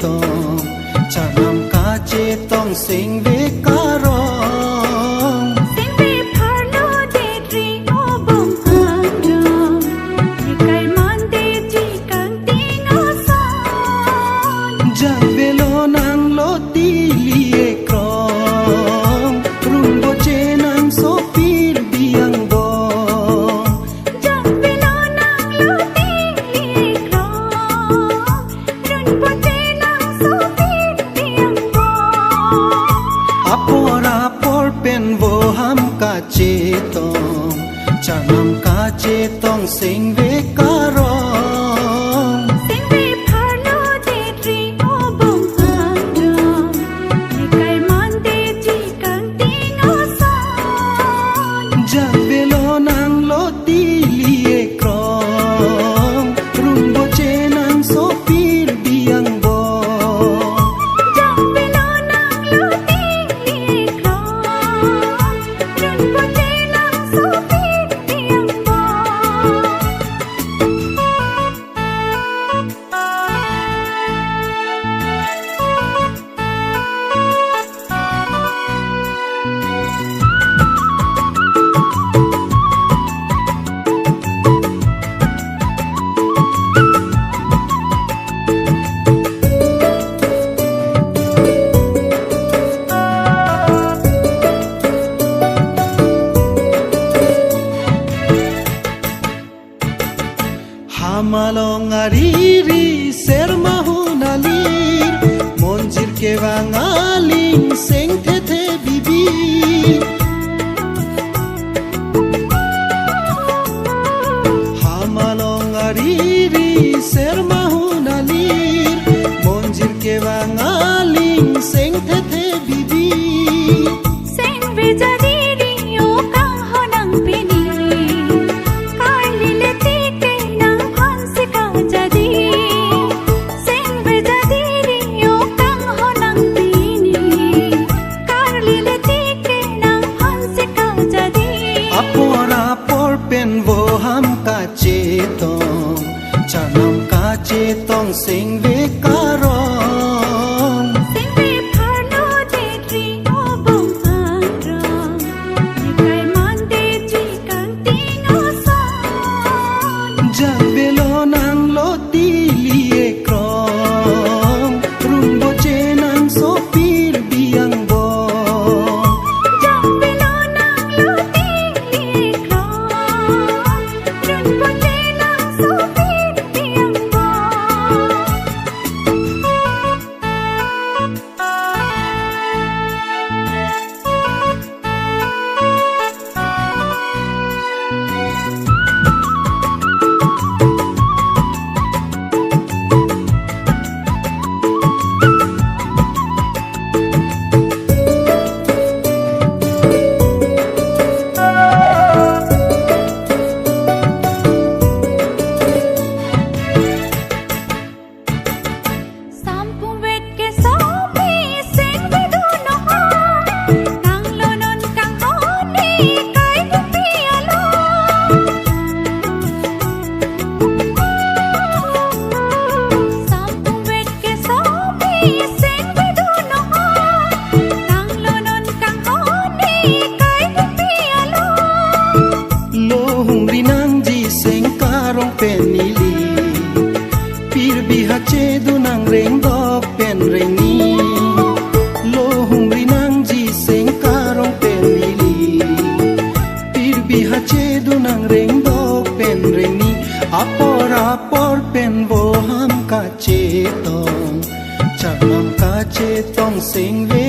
tong chanam ka che tong sing ve karong sing ve pharlo de tri o bong andam nikai man de ji kang ting o son jang velo nang lo ti lie krong rumbo che nang so pir biang do jang velo nang lo ti lie krong rumbo che nang so pir biang do apora por pen vo ham ka che tong chanam ka che tong sing ve karong sing ve pharlo de tri o bong andam nikai man de ji kang ting o son jang velo nang lo ti lie krong rumbo che nang so pir biang bo jang velo nang lo ti lie krong rumbo che nang so pir biang bo hamalong ariri serma hunalir monjir ke bangaling seng the bibi hamalong ariri serma hunalir monjir ke bangaling seng the bibi sing ve jadi ri o kang ho nang pini kar lile ti ke nang han se ka jadi sing ve jadi ri o kang ho nang pini kar lile ti ke nang han se ka jadi apora por pen vo ham ka che tong chanam ka che tong sing ve karong sing ve pharlo de tri o bong andam nikai man de ji kang ting o son jang velo nang lo ti lie krong rumbo che nang so pir biang bo jang velo nang lo ti lie krong rumbo che nang so pir biang bo sampung vet ke sopi sing ve du no kang lo non kang ho ni kai du pi alo sampung vet ke sopi sing ve du no kang lo non kang ho ni kai du pi alo lo hung rinang ji seng karong penili pir biha che du nang reng dok pen reng ni lo hung rinang ji seng karong penili pir biha che du nang reng dok pen reng ni apor pen vo ham ka che tong chanam ka che tong sing ve